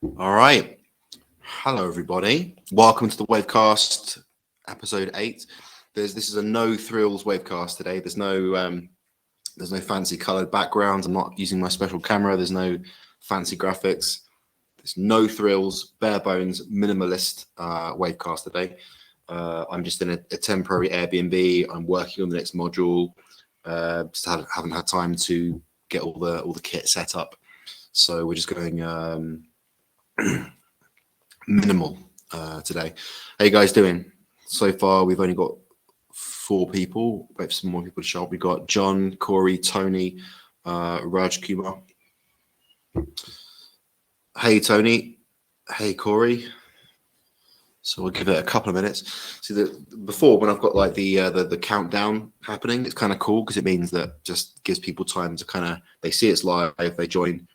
All right. Hello, everybody. Welcome to the Wavecast, episode 8. This is a no thrills Wavecast today. There's no fancy coloured backgrounds. I'm not using my special camera. There's no fancy graphics. There's no thrills, bare bones, minimalist Wavecast today. I'm just in a temporary Airbnb. I'm working on the next module. Just haven't had time to get all the kit set up. So we're just going minimal today. How you guys doing? So far, we've only got 4 people. We have some more people to show up. We've got John, Corey, Tony, Raj Kumar. Hey, Tony. Hey, Corey. So we'll give it a couple of minutes. See, before when I've got like the countdown happening, it's kind of cool because it means that just gives people time to they see it's live, they join,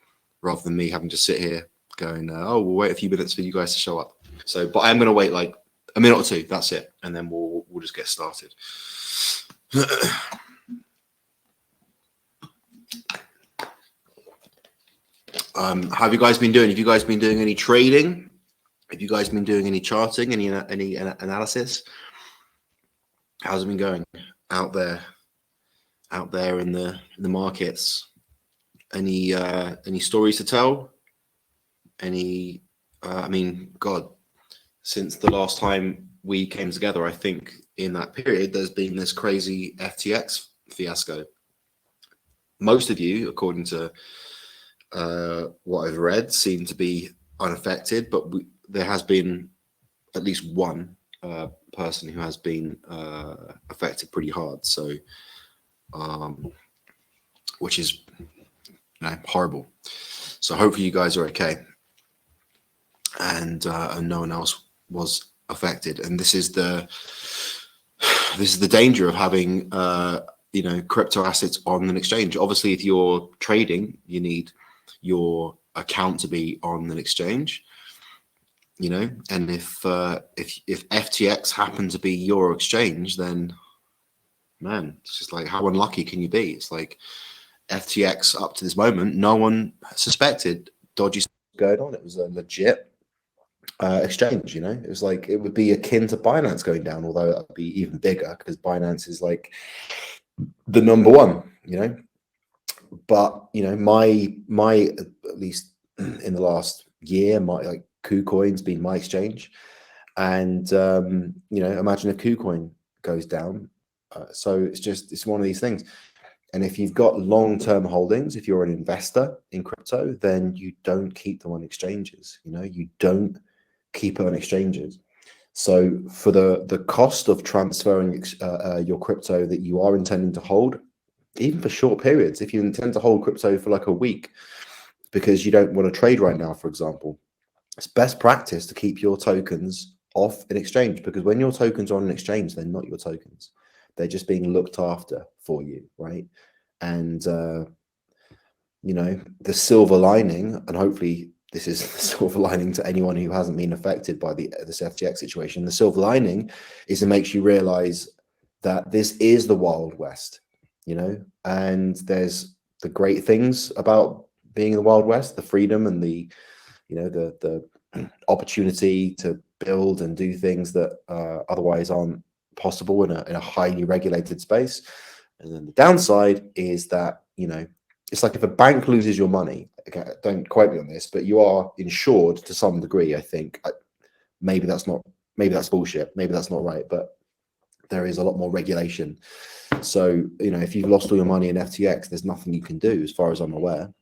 rather than me having to sit here going, oh, we'll wait a few minutes for you guys to show up. So, but I'm going to wait like a minute or two. That's it, and then we'll just get started. How have you guys been doing? Have you guys been doing any trading? Have you guys been doing any charting, any analysis? How's it been going out there in the markets? Any stories to tell? God, since the last time we came together, I think in that period there's been this crazy FTX fiasco. Most of you, according to what I've read, seem to be unaffected, but there has been at least one person who has been affected pretty hard. So, which is horrible. So hopefully you guys are okay, and no one else was affected. And this is the danger of having crypto assets on an exchange. Obviously, if you're trading, you need your account to be on an exchange. And if FTX happened to be your exchange, then man, it's just like, how unlucky can you be? It's like FTX up to this moment, no one suspected dodgy stuff going on. It was a legit exchange. It was like, it would be akin to Binance going down, although that would be even bigger because Binance is like the number one. But my at least in the last year, my KuCoin's been my exchange, and imagine a KuCoin goes down. So it's one of these things. And if you've got long-term holdings, if you're an investor in crypto, then you don't keep them on exchanges. You don't keep it on exchanges. So for the cost of transferring your crypto that you are intending to hold, even for short periods, if you intend to hold crypto for like a week because you don't want to trade right now, for example, it's best practice to keep your tokens off an exchange, because when your tokens are on an exchange, they're not your tokens. They're just being looked after for you, right? And the silver lining, and hopefully this is the silver lining to anyone who hasn't been affected by this FTX situation, the silver lining is it makes you realize that this is the Wild West, and there's the great things about being in the Wild West, the freedom and the opportunity to build and do things that otherwise aren't possible in a highly regulated space. And then the downside is that it's like if a bank loses your money, okay, don't quote me on this, but you are insured to some degree. I think maybe that's bullshit, maybe that's not right, but there is a lot more regulation. So if you've lost all your money in FTX, there's nothing you can do, as far as I'm aware.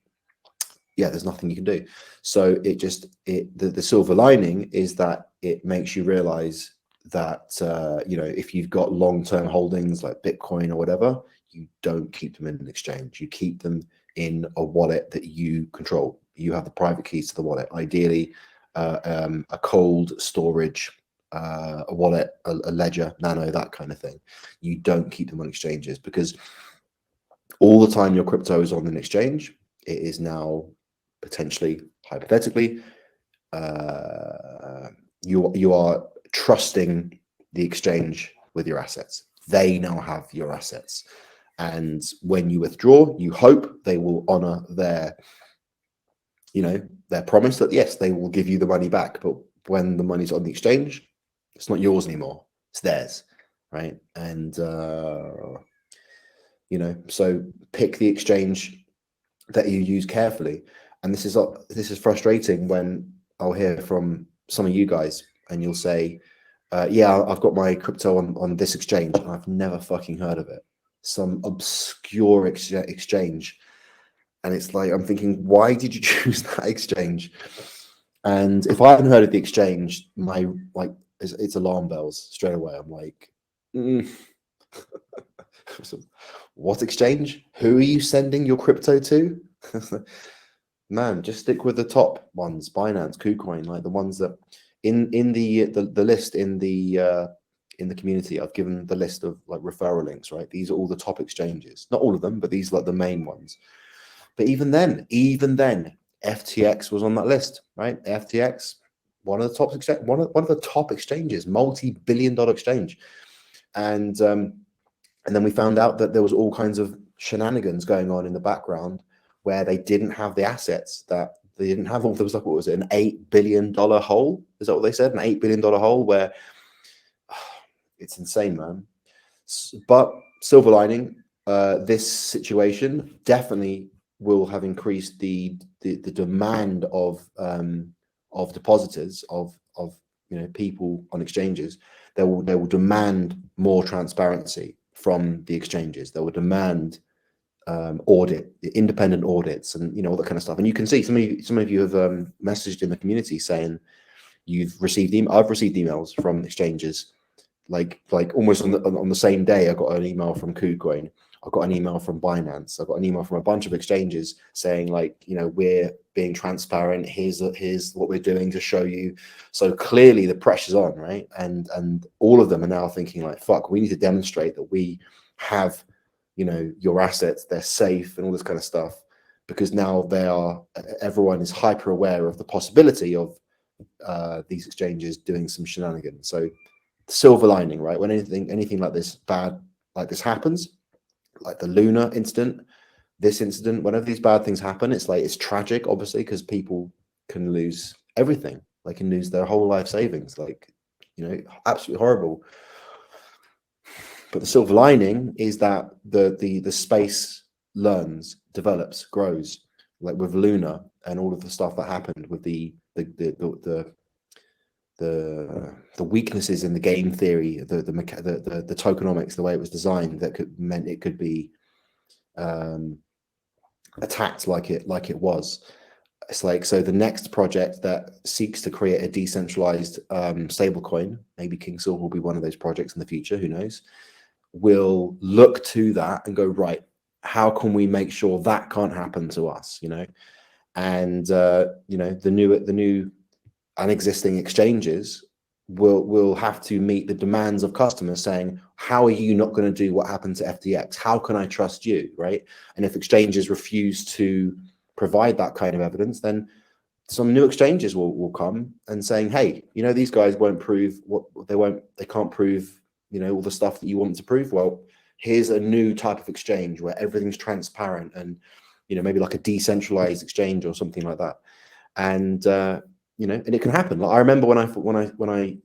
Yeah, there's nothing you can do. So the silver lining is that it makes you realize that if you've got long-term holdings like Bitcoin or whatever, you don't keep them in an exchange. You keep them in a wallet that you control. You have the private keys to the wallet. Ideally, a cold storage, a wallet, a ledger, nano, that kind of thing. You don't keep them on exchanges, because all the time your crypto is on an exchange, it is now potentially, hypothetically, you are trusting the exchange with your assets. They now have your assets, and when you withdraw, you hope they will honor their they're promised that yes, they will give you the money back, but when the money's on the exchange, it's not yours anymore, it's theirs, right? And so pick the exchange that you use carefully. And this is frustrating when I'll hear from some of you guys and you'll say, yeah, I've got my crypto on this exchange and I've never fucking heard of it, some obscure exchange. And it's like, I'm thinking, why did you choose that exchange? And if I haven't heard of the exchange, it's alarm bells straight away. I'm like, what exchange? Who are you sending your crypto to? Man, just stick with the top ones: Binance, KuCoin, like the ones that in the list in the community. I've given the list of like referral links, right? These are all the top exchanges, not all of them, but these are like the main ones. But even then, FTX was on that list, right? FTX, one of the top exchanges, multi-billion-dollar exchange, and then we found out that there was all kinds of shenanigans going on in the background where they didn't have the assets, that they didn't have all. There was like, what was it, an $8 billion hole? Is that what they said? An $8 billion hole where it's insane, man. But silver lining, this situation definitely will have increased the demand of depositors, of people on exchanges. They will demand more transparency from the exchanges. They will demand independent audits, and all that kind of stuff. And you can see some of you have messaged in the community saying you've received I've received emails from exchanges like almost on the same day. I got an email from KuCoin, I got an email from Binance, I got an email from a bunch of exchanges saying we're being transparent, here's what we're doing to show you. So clearly the pressure's on, right? And all of them are now thinking like, fuck, we need to demonstrate that we have your assets, they're safe and all this kind of stuff, because now everyone is hyper aware of the possibility of these exchanges doing some shenanigans. So silver lining, right? When anything like this bad like this happens, like the Luna incident, this incident, whenever these bad things happen, it's tragic, obviously, because people can lose everything. They can lose their whole life savings, absolutely horrible. But the silver lining is that the space learns, develops, grows, like with Luna and all of the stuff that happened with the weaknesses in the game theory, the tokenomics, the way it was designed, that meant it could be attacked like it was. It's like, so the next project that seeks to create a decentralized stablecoin, maybe King Silver will be one of those projects in the future, who knows, will look to that and go, right, how can we make sure that can't happen to us, and the new and existing exchanges will have to meet the demands of customers saying, how are you not going to do what happened to FTX? How can I trust you, right? And if exchanges refuse to provide that kind of evidence, then some new exchanges will come and saying, hey, these guys won't prove what they can't prove, all the stuff that you want them to prove. Well, here's a new type of exchange where everything's transparent and, maybe like a decentralized exchange or something like that. And, and it can happen. Like I remember when I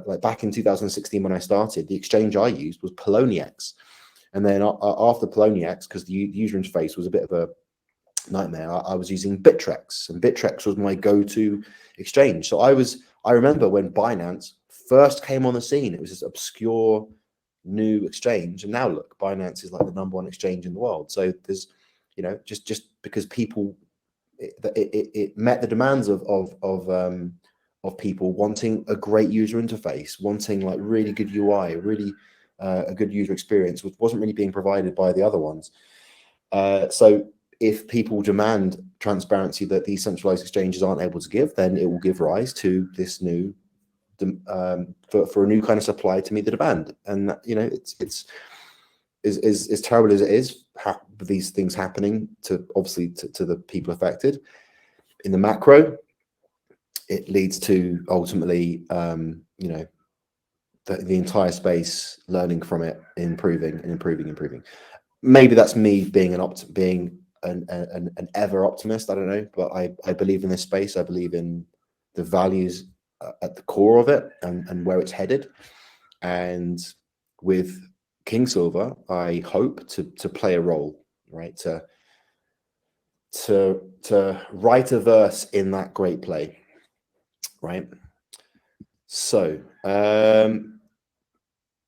like back in 2016, when I started, the exchange I used was Poloniex. And then after Poloniex, because the user interface was a bit of a nightmare, I was using Bittrex, and Bittrex was my go-to exchange. So I remember when Binance first came on the scene, it was this obscure new exchange, and now look, Binance is like the #1 exchange in the world. So there's, just because people, it met the demands of people wanting a great user interface, wanting like really good UI, really a good user experience, which wasn't really being provided by the other ones. So if people demand transparency that these centralized exchanges aren't able to give, then it will give rise to this new for a new kind of supply to meet the demand. And it's as terrible as it is, these things happening to the people affected. In the macro, it leads to ultimately the entire space learning from it, improving. Maybe that's me being an ever optimist. I don't know, but I believe in this space. I believe in the values at the core of it and where it's headed. And with King Silver, I hope to play a role, right? To write a verse in that great play, right? So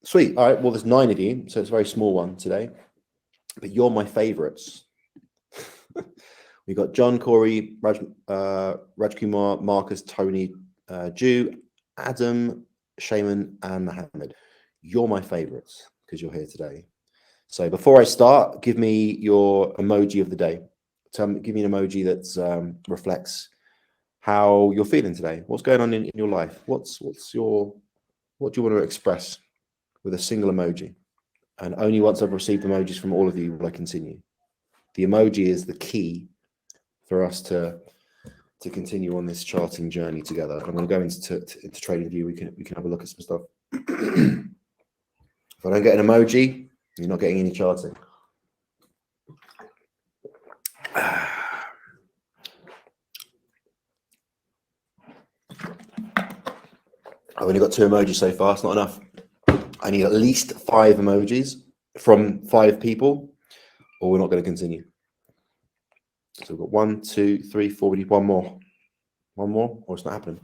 sweet. All right. Well, there's 9 of you, so it's a very small one today, but you're my favorites. We got John, Corey, Rajkumar, Marcus, Tony, Jew, Adam, Shaman, and Mohammed. You're my favorites because you're here today. So before I start, give me your emoji of the day. Give me an emoji that reflects how you're feeling today. What's going on in your life? What do you want to express with a single emoji? And only once I've received emojis from all of you will I continue. The emoji is the key for us to continue on this charting journey together. I'm going to go into TradingView. We can have a look at some stuff. If I don't get an emoji, you're not getting any charting. I've only got 2 emojis so far. It's not enough. I need at least 5 emojis from 5 people, or we're not going to continue. So we've got 1, 2, 3, 4. We need 1 more. 1 more, or it's not happening.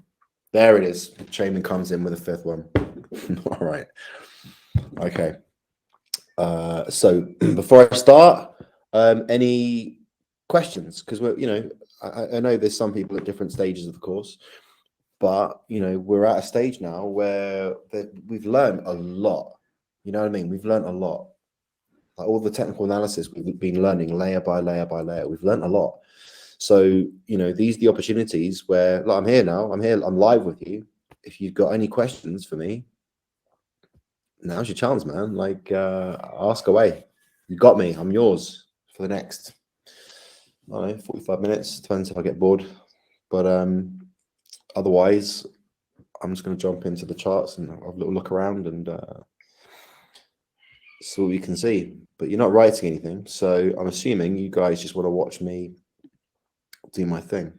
There it is. Shaman comes in with a 5th one. All right. Okay. So before I start, any questions? Because I know there's some people at different stages of the course, but we're at a stage now where we've learned a lot. You know what I mean? We've learned a lot. Like all the technical analysis we've been learning layer by layer by layer. We've learned a lot. So these are the opportunities where, like, I'm here now. I'm here. I'm live with you. If you've got any questions for me, now's your chance, man. Like, ask away. You got me. I'm yours for the next, I don't know, 45 minutes. Depends if I get bored. But otherwise, I'm just going to jump into the charts and have a little look around and see what we can see. But you're not writing anything, so I'm assuming you guys just want to watch me do my thing.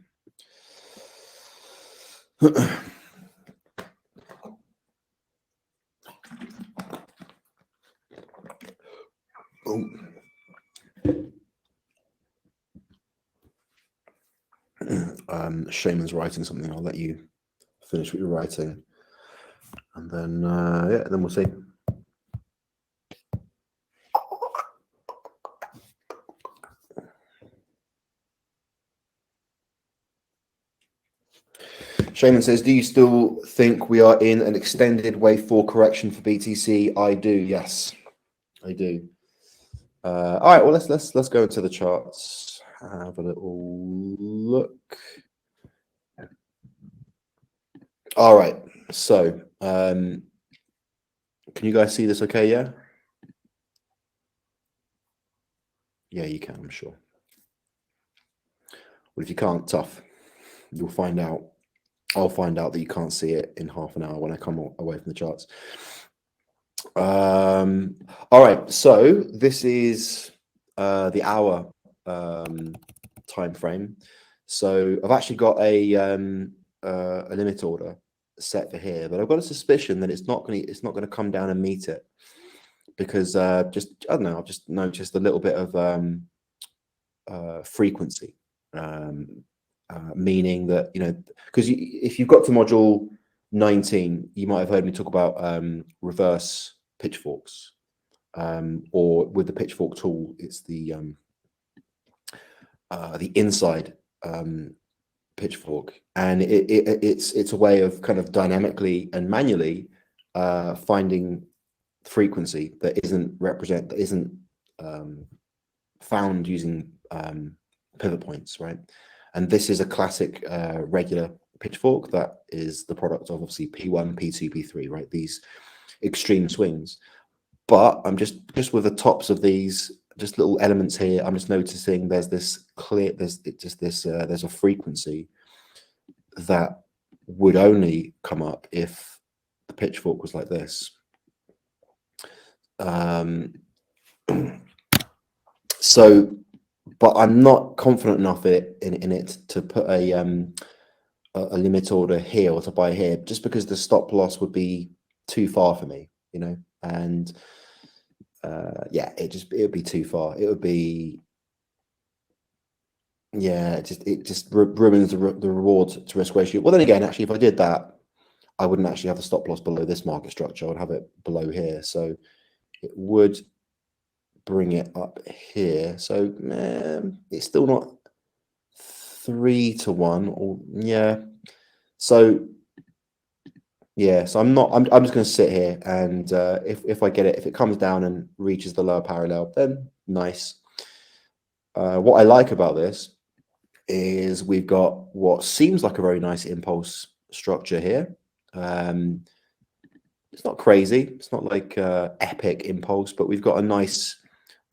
Shaman's writing something. I'll let you finish what you're writing, and then then we'll see. Shaman says, do you still think we are in an extended wave 4 correction for BTC? I do, yes, I do. All right, well, let's go into the charts. Have a little look. All right, so can you guys see this okay? Yeah, you can, I'm sure. Well, if you can't, tough. You'll find out. I'll find out that you can't see it in half an hour when I come away from the charts. All right, so this is the hour time frame. So I've actually got a limit order set for here, but I've got a suspicion that it's not going to come down and meet it, because just, I don't know, I've just noticed a little bit of frequency, meaning that because if you've got to module 19, you might have heard me talk about reverse pitchforks, or with the pitchfork tool, it's the inside pitchfork, and it's a way of kind of dynamically and manually finding frequency that isn't found using pivot points, right? And this is a classic regular pitchfork that is the product of obviously P1, P2, P3, right? These extreme swings. But I'm just with the tops of these just little elements here, I'm just noticing there's a frequency that would only come up if the pitchfork was like this. So but I'm not confident enough in it to put a limit order here or to buy here, just because the stop loss would be too far for me, you know. And yeah, it would be too far. It would be, yeah, it just ruins the reward to risk ratio. Well, then again, actually, if I did that, I wouldn't actually have the stop loss below this market structure. I would have it below here, so it would bring it up here. So it's still not 3-1, or yeah. So yeah, so I'm just going to sit here, and if I get it, if it comes down and reaches the lower parallel, then nice. What I like about this is we've got what seems like a very nice impulse structure here. It's not crazy. It's not like epic impulse, but we've got a nice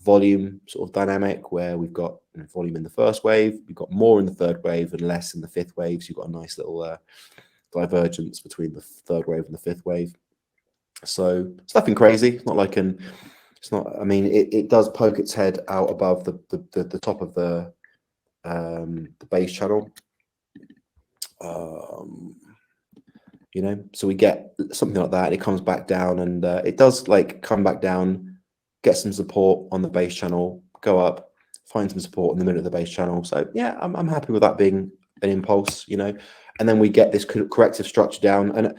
volume sort of dynamic where we've got volume in the first wave, we've got more in the third wave and less in the fifth wave. So you've got a nice little divergence between the third wave and the fifth wave. So it's nothing crazy. It's not like it's not. I mean, it does poke its head out above the top of the base channel. You know, so we get something like that. It comes back down, and it does like come back down, get some support on the base channel, go up, find some support in the middle of the base channel. So yeah, I'm happy with that being an impulse, you know. And then we get this corrective structure down, and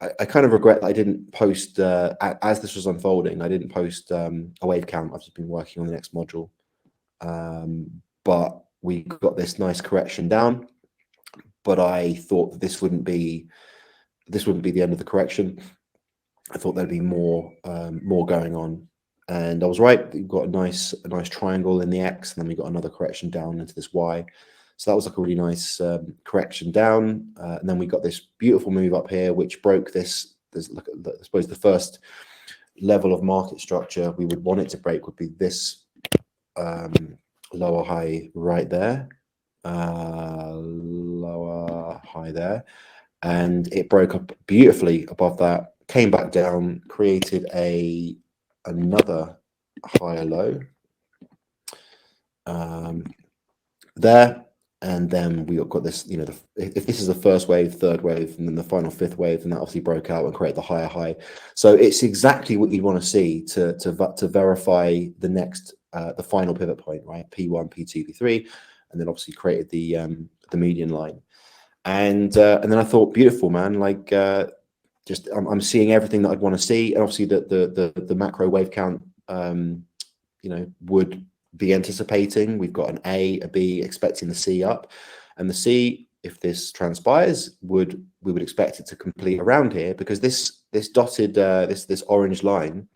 I kind of regret that I didn't post as this was unfolding. I didn't post a wave count. I've just been working on the next module, but we got this nice correction down. But I thought that this wouldn't be the end of the correction. I thought there'd be more going on, and I was right. We've got a nice triangle in the X, and then we got another correction down into this Y. So that was like a really nice correction down, and then we got this beautiful move up here, which broke this. Look, I suppose the first level of market structure we would want it to break would be this lower high right there, lower high there, and it broke up beautifully above that, came back down, created another higher low there. And then we got this, you know, if this is the first wave, third wave, and then the final fifth wave, then that obviously broke out and created the higher high. So it's exactly what you'd want to see to verify the next, the final pivot point, right? P1, P2, P3, and then obviously created the median line. And then I thought, beautiful, man. Like, just I'm seeing everything that I'd want to see, and obviously the macro wave count, you know, would be anticipating. We've got an A, a B, expecting the C up, and the C, if this transpires, we would expect it to complete around here, because this dotted this orange line,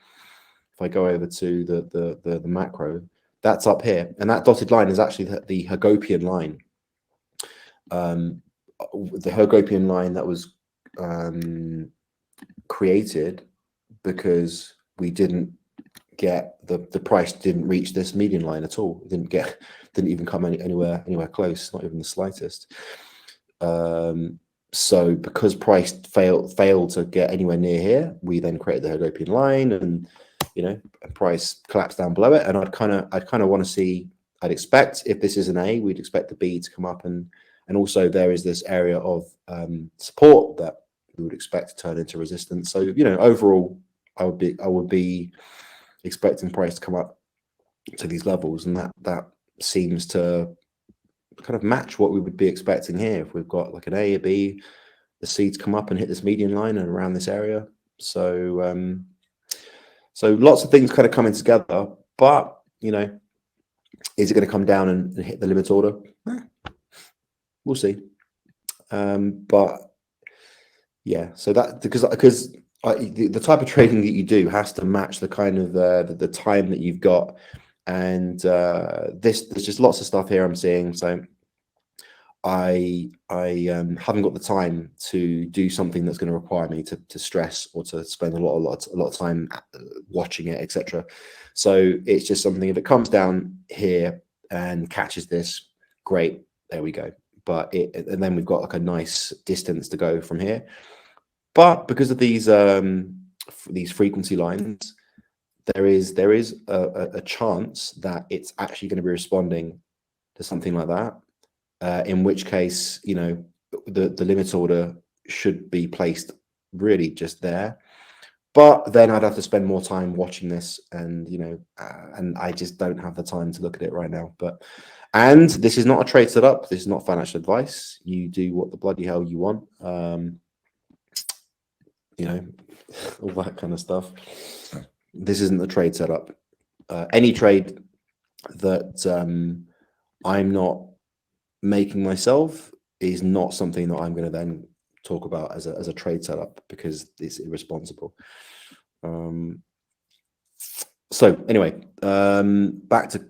if I go over to the macro, that's up here, and that dotted line is actually the Hagopian line. The Hagopian line that was created because we didn't get the price didn't reach this median line at all. It didn't even come anywhere close, not even the slightest. So because price failed to get anywhere near here, we then created the Hagopian line, and you know, price collapsed down below it. And I'd kind of want to see. I'd expect, if this is an A, we'd expect the B to come up, and also there is this area of support that we would expect to turn into resistance. So, you know, overall, I would be expecting price to come up to these levels, and that seems to kind of match what we would be expecting here. If we've got like an A, a B, the C to come up and hit this median line and around this area. So so lots of things kind of coming together, but you know, is it going to come down and hit the limit order? We'll see. But yeah, so that because the type of trading that you do has to match the kind of the time that you've got, and there's just lots of stuff here I'm seeing. So I haven't got the time to do something that's going to require me to stress or to spend a lot of time watching it, etc. So it's just something, if it comes down here and catches this, great, there we go. But and then we've got like a nice distance to go from here. But because of these frequency lines, there is a chance that it's actually going to be responding to something like that, in which case, you know, the limit order should be placed really just there. But then I'd have to spend more time watching this, and you know, and I just don't have the time to look at it right now. And this is not a trade setup. This is not financial advice. You do what the bloody hell you want. You know, all that kind of stuff. This isn't the trade setup. Any trade that I'm not making myself is not something that I'm going to then talk about as a trade setup, because it's irresponsible. So anyway, back to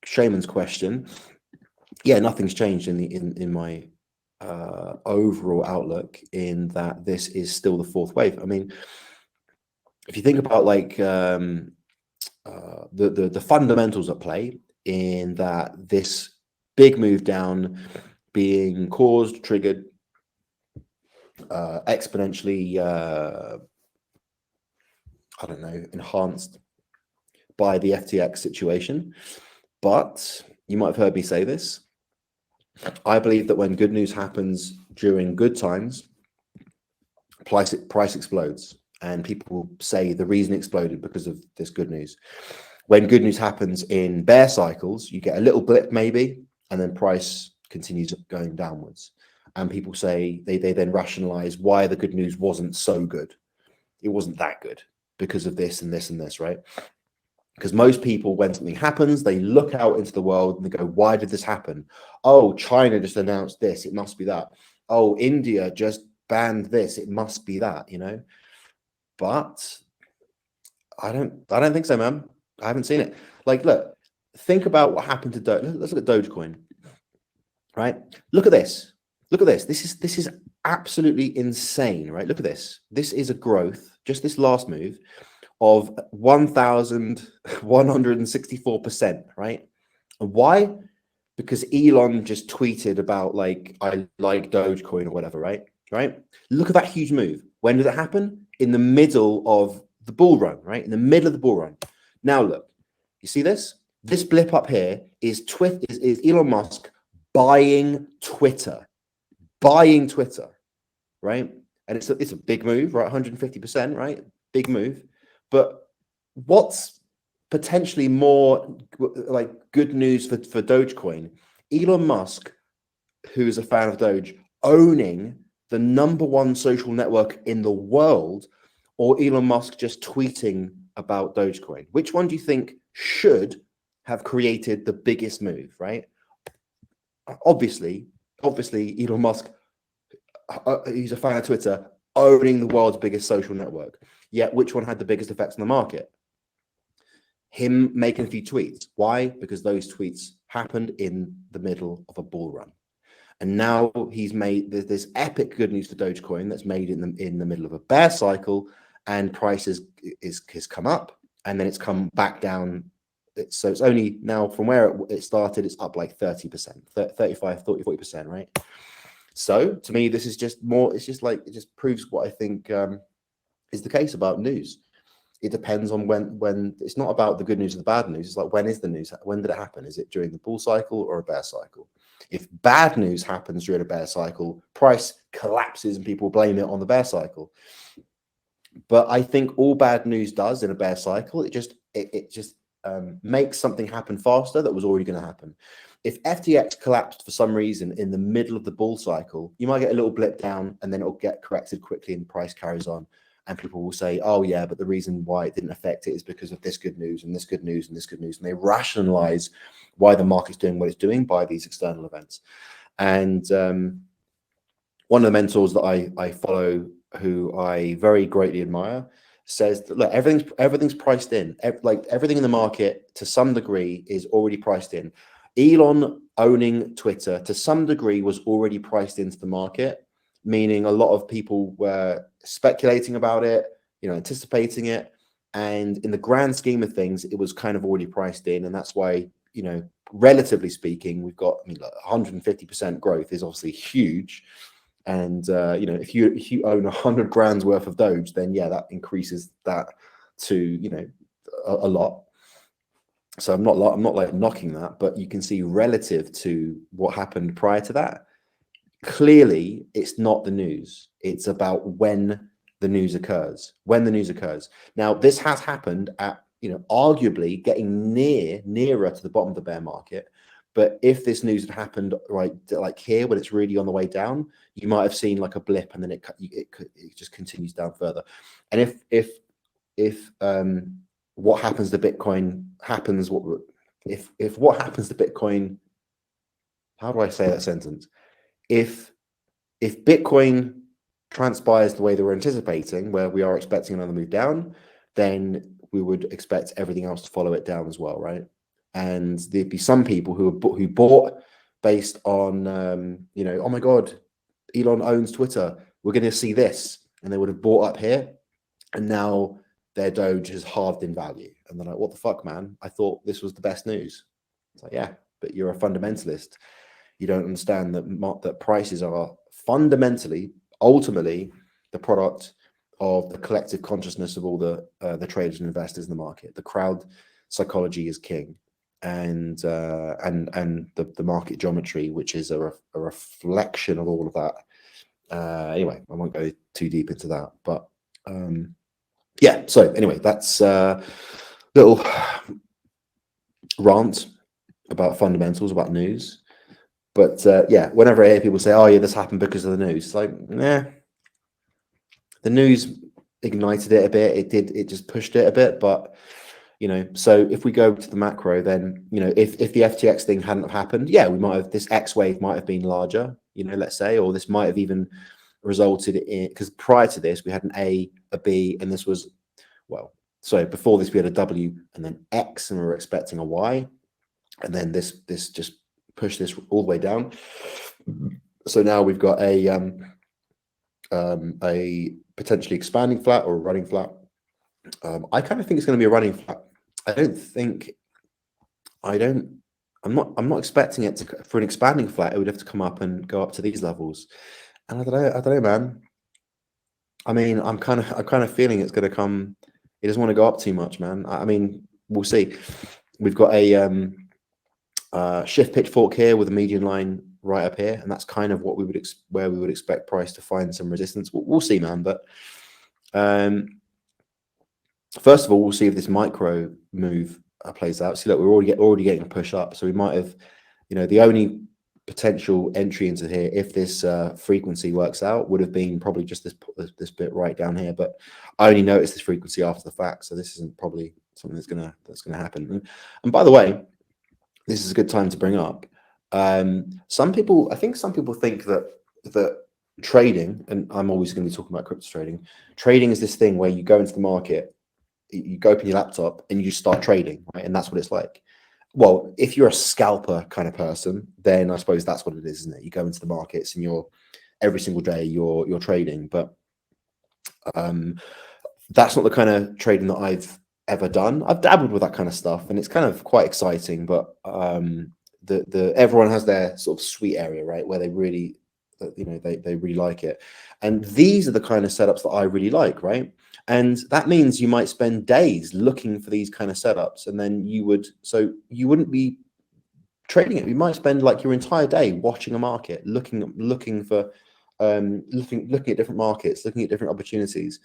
Shaman's question. Yeah, nothing's changed in my overall outlook, in that this is still the fourth wave. I mean, if you think about like the fundamentals at play, in that this big move down being caused, triggered, exponentially, I don't know, enhanced by the FTX situation. But you might have heard me say this. I believe that when good news happens during good times, price explodes, and people will say the reason it exploded because of this good news. When good news happens in bear cycles, you get a little blip maybe, and then price continues going downwards. And people say, they then rationalize why the good news wasn't so good. It wasn't that good because of this and this and this, right? Because most people, when something happens, they look out into the world and they go, why did this happen? Oh, China just announced this, it must be that. Oh, India just banned this, it must be that, you know? But I don't think so, man. I haven't seen it. Like, look, think about what happened to let's look at Dogecoin, right? Look at this. Look at this. This is absolutely insane, right? Look at this. This is a growth, just this last move, of 1,164%, right? And why? Because Elon just tweeted about, like, I like Dogecoin or whatever, right? Right? Look at that huge move. When did it happen? In the middle of the bull run, right? In the middle of the bull run. Now look, you see this? This blip up here is Elon Musk buying Twitter, right? And it's a big move, right? 150%, right? Big move. But what's potentially more like good news for Dogecoin? Elon Musk, who's a fan of Doge, owning the #1 social network in the world, or Elon Musk just tweeting about Dogecoin? Which one do you think should have created the biggest move, right? Obviously, Elon Musk, he's a fan of Twitter, owning the world's biggest social network. Yet, which one had the biggest effects on the market? Him making a few tweets. Why? Because those tweets happened in the middle of a bull run. And now he's made this epic good news for Dogecoin that's made in the middle of a bear cycle, and price has come up, and then it's come back down. So it's only now, from where it started, it's up like 30%, 35, 40%, right? So to me, this is just more, it's just like, it just proves what I think is the case about news. It depends on when it's not about the good news or the bad news. It's like, when is the news? When did it happen? Is it during the bull cycle or a bear cycle? If bad news happens during a bear cycle, price collapses and people blame it on the bear cycle. But I think all bad news does in a bear cycle, it just makes something happen faster that was already going to happen. If FTX collapsed for some reason in the middle of the bull cycle, you might get a little blip down, and then it'll get corrected quickly and the price carries on. And people will say, oh yeah, but the reason why it didn't affect it is because of this good news and this good news and this good news. And they rationalize why the market's doing what it's doing by these external events. And one of the mentors that I follow, who I very greatly admire, says that, look, everything's priced in. Like, everything in the market to some degree is already priced in. Elon owning Twitter to some degree was already priced into the market, meaning a lot of people were speculating about it, you know, anticipating it. And in the grand scheme of things, it was kind of already priced in. And that's why, you know, relatively speaking, we've got, I mean, like 150% growth is obviously huge. And, you know, if you own 100 grand's worth of Doge, then yeah, that increases that to, you know, a lot. So I'm not like knocking that, but you can see relative to what happened prior to that, clearly it's not the news. It's about when the news occurs. When the news occurs. Now, this has happened at, arguably getting nearer to the bottom of the bear market. But if this news had happened right like here when it's really on the way down, you might have seen like a blip, and then it just continues down further. And if what happens to Bitcoin happens, if what happens to Bitcoin, how do I say that sentence? If Bitcoin transpires the way that we're anticipating, where we are expecting another move down, then we would expect everything else to follow it down as well, right? And there'd be some people who bought based on, oh my God, Elon owns Twitter, we're going to see this, and they would have bought up here, and now their Doge has halved in value, and they're like, what the fuck, man? I thought this was the best news. It's like, yeah, but you're a fundamentalist. You don't understand that prices are fundamentally, ultimately, the product of the collective consciousness of all the traders and investors in the market. The crowd psychology is king, and the market geometry, which is a reflection of all of that. Anyway, I won't go too deep into that, but yeah. So anyway, that's a little rant about fundamentals, about news. But yeah, whenever I hear people say, "Oh yeah, this happened because of the news," it's like, nah. The news ignited it a bit. It just pushed it a bit. But so if we go to the macro, then if the FTX thing hadn't have happened, yeah, we might have, this X wave might have been larger. Let's say, or this might have even resulted in, because prior to this we had an A, a B, and this was, well, so before this we had a W and then X, and we were expecting a Y, and then this just push this all the way down. So now we've got a potentially expanding flat or a running flat. I kind of think it's going to be a running flat. I'm not expecting it to, for an expanding flat, it would have to come up and go up to these levels. And I don't know, man. I mean, I'm kind of feeling it's going to come. It doesn't want to go up too much, man. I mean, we'll see. We've got a shift pitchfork here with a median line right up here, and that's kind of what we would where we would expect price to find some resistance. We'll see, man. But first of all, we'll see if this micro move plays out. See, look, we're already getting a push up, so we might have, the only potential entry into here, if this frequency works out, would have been probably just this bit right down here. But I only noticed this frequency after the fact, so this isn't probably something that's gonna happen. And by the way, this is a good time to bring up. I think some people think that trading, and I'm always going to be talking about crypto trading. Trading is this thing where you go into the market, you go open your laptop, and you start trading, right? And that's what it's like. Well, if you're a scalper kind of person, then I suppose that's what it is, isn't it? You go into the markets and every single day you're trading. But that's not the kind of trading that I've ever done. I've dabbled with that kind of stuff, and it's kind of quite exciting. But everyone has their sort of sweet area, right, where they really, they really like it. And these are the kind of setups that I really like, right? And that means you might spend days looking for these kind of setups, and then you wouldn't be trading it. You might spend like your entire day watching a market, looking for looking at different markets, looking at different opportunities.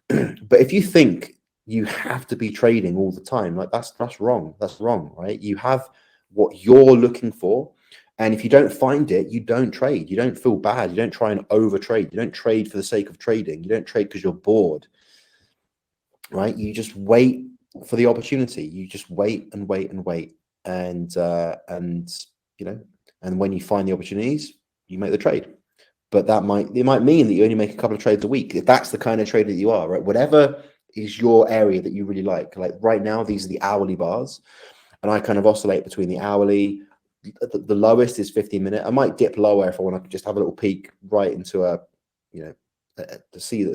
But if you think you have to be trading all the time, like that's wrong. That's wrong, right? You have what you're looking for, and if you don't find it, you don't trade. You don't feel bad. You don't try and overtrade. You don't trade for the sake of trading. You don't trade because you're bored, right? You just wait for the opportunity. You just wait and wait and wait, and when you find the opportunities, you make the trade. But it might mean that you only make a couple of trades a week, if that's the kind of trader that you are, right? Whatever is your area that you really like. Like right now, these are the hourly bars, and I kind of oscillate between the hourly. The lowest is 15-minute. I might dip lower if I want to just have a little peek right into to see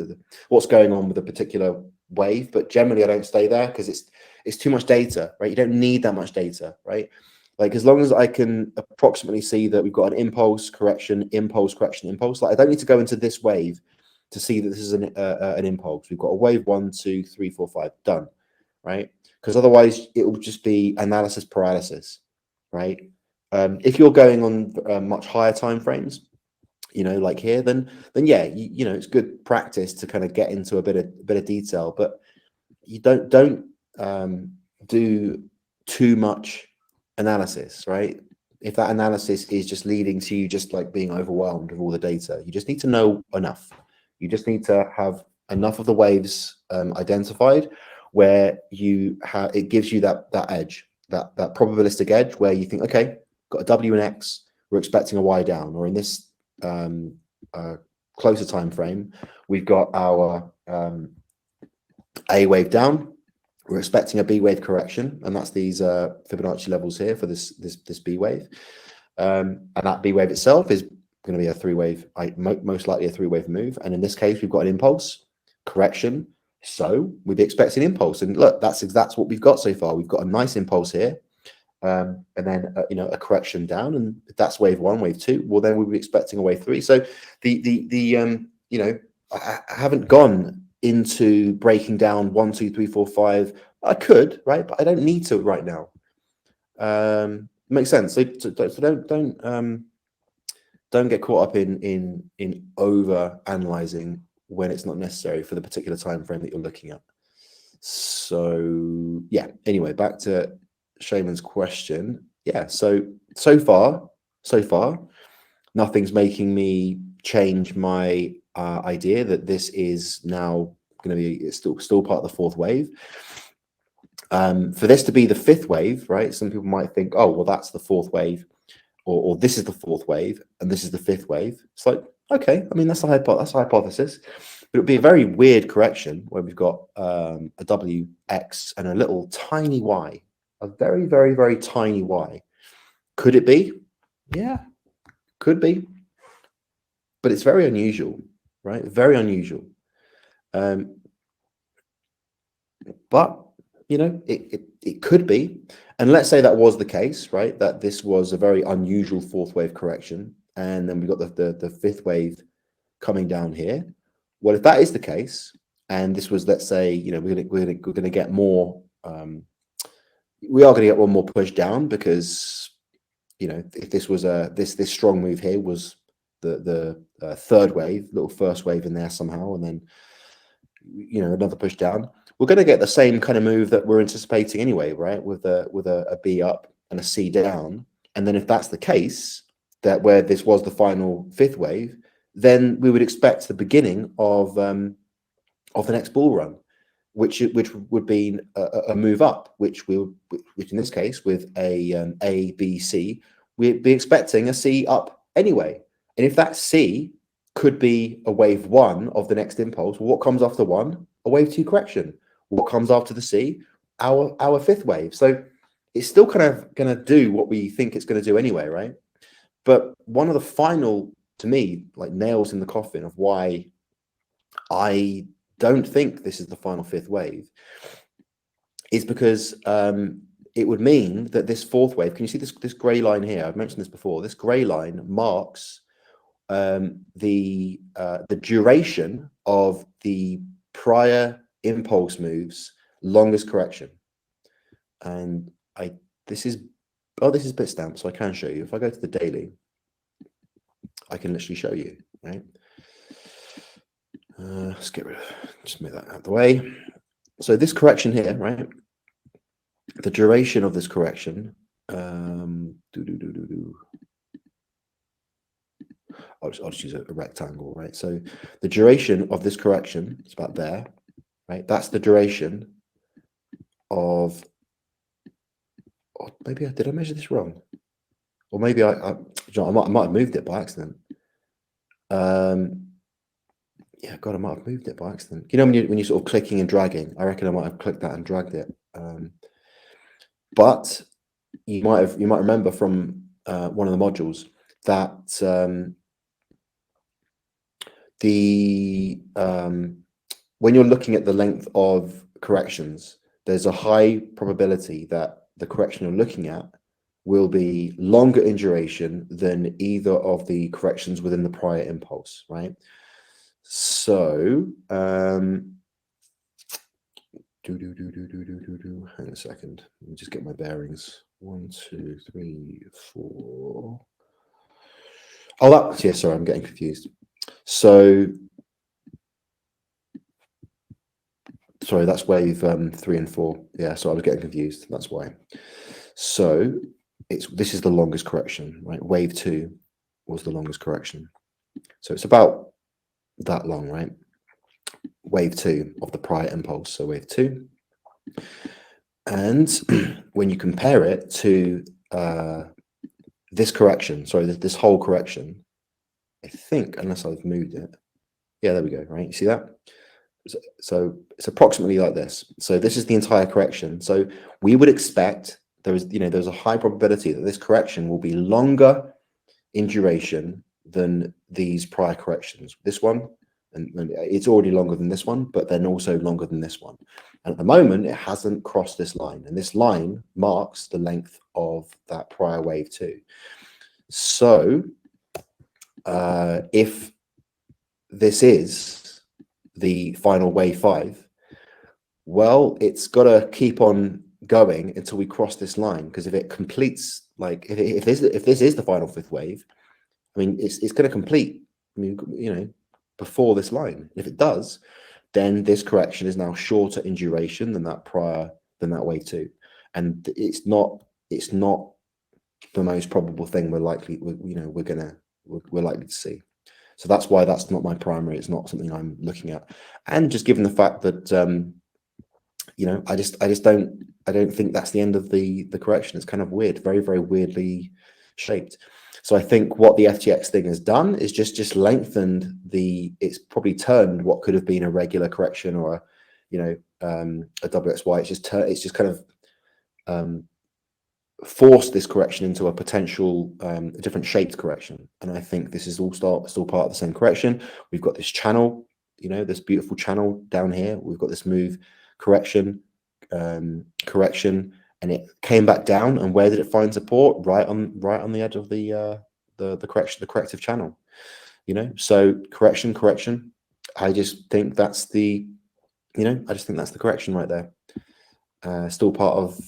what's going on with a particular wave. But generally, I don't stay there because it's too much data, right? You don't need that much data, right? Like as long as I can approximately see that we've got an impulse, correction, impulse, correction, impulse. Like I don't need to go into this wave to see that this is an impulse. We've got a wave 1, 2, 3, 4, 5 done. right? Because otherwise it will just be analysis paralysis, right? If you're going on much higher time frames, like here, then yeah, it's good practice to kind of get into a bit of detail, but you don't do too much analysis, right? If that analysis is just leading to you just like being overwhelmed with all the data, you just need to know enough. You just need to have enough of the waves identified where it gives you that edge, that probabilistic edge where you think, okay, got a W and X, we're expecting a Y down, or in this closer time frame, we've got our A wave down. We're expecting a B wave correction, and that's these Fibonacci levels here for this B wave. And that B wave itself is going to be a three-wave, most likely a three-wave move. And in this case, we've got an impulse correction. So we'd be expecting impulse. And look, that's what we've got so far. We've got a nice impulse here. And then a correction down, and if that's wave one, wave two, well then we'll be expecting a wave three. So I haven't gone into breaking down 1, 2, 3, 4, 5. I could, right, but I don't need to right now. Makes sense. So don't get caught up in over analyzing when it's not necessary for the particular time frame that you're looking at. So yeah. Anyway, back to Shaman's question. Yeah. So far, nothing's making me change my idea that this is now going to be still part of the fourth wave. For this to be the fifth wave, right? Some people might think, oh, well, that's the fourth wave, or this is the fourth wave, and this is the fifth wave. It's like, okay, I mean, that's a hypothesis. But it would be a very weird correction where we've got a WX and a little tiny Y, a very, very, very tiny Y. Could it be? Yeah, could be. But it's very unusual, right? Very unusual. But it could be. And let's say that was the case, right? That this was a very unusual fourth wave correction, and then we got the fifth wave coming down here. Well, if that is the case, and this was, let's say, we're going to get more. We are going to get one more push down because, if this was this strong move here was the third wave, little first wave in there somehow, and then another push down, we're going to get the same kind of move that we're anticipating anyway, right? With a B up and a C down. And then if that's the case, that where this was the final fifth wave, then we would expect the beginning of the next bull run, which would be a move up, which in this case with A, B, C, we'd be expecting a C up anyway. And if that C could be a wave one of the next impulse, well, what comes after one? A wave two correction. What comes after the C? Our fifth wave. So it's still kind of going to do what we think it's going to do anyway, right? But one of the final, to me, like nails in the coffin of why I don't think this is the final fifth wave is because it would mean that this fourth wave, can you see this gray line here? I've mentioned this before. This gray line marks the duration of the prior impulse moves longest correction. And this is Bitstamp, so I can show you. If I go to the daily, I can literally show you, right? Let's just move that out of the way. So this correction here, right? The duration of this correction, I'll just use a rectangle, right? So the duration of this correction is about there, right? That's the duration of, maybe did I measure this wrong? Or maybe I might have moved it by accident. Yeah, God, I might have moved it by accident. When you're sort of clicking and dragging, I reckon I might have clicked that and dragged it. But you might remember from one of the modules that when you're looking at the length of corrections, there's a high probability that the correction you're looking at will be longer in duration than either of the corrections within the prior impulse, right? So Hang on a second. Let me just get my bearings. 1, 2, 3, 4. Oh, yeah, sorry, I'm getting confused. So, sorry, that's wave 3 and 4. Yeah, so I was getting confused. That's why. So, this is the longest correction, right? Wave 2 was the longest correction. So it's about that long, right? Wave 2 of the prior impulse. So wave 2. And when you compare it to this correction, sorry, this whole correction, I think, unless I've moved it. Yeah, there we go, right? You see that? So it's approximately like this. So this is the entire correction. So we would expect there's a high probability that this correction will be longer in duration than these prior corrections. This one, and it's already longer than this one, but then also longer than this one. And at the moment, it hasn't crossed this line, and this line marks the length of that prior wave 2. So if this is the final wave 5, well, it's got to keep on going until we cross this line, because if it completes, like if this is the final 5th wave, I mean, it's going to complete, I mean, before this line. And if it does, then this correction is now shorter in duration than that wave 2, and it's not the most probable thing we're likely to see. So that's why that's not my primary. It's not something I'm looking at, and just given the fact that I don't think that's the end of the correction. It's kind of weird, very, very weirdly shaped. So I think what the FTX thing has done is just lengthened it's probably turned what could have been a regular correction or a WXY. It's just kind of forced this correction into a potential different shaped correction. And I think this is still part of the same correction. We've got this channel, this beautiful channel down here. We've got this move, correction, and it came back down. And where did it find support? Right on the edge of the corrective channel. So correction. I just think that's the correction right there. Still part of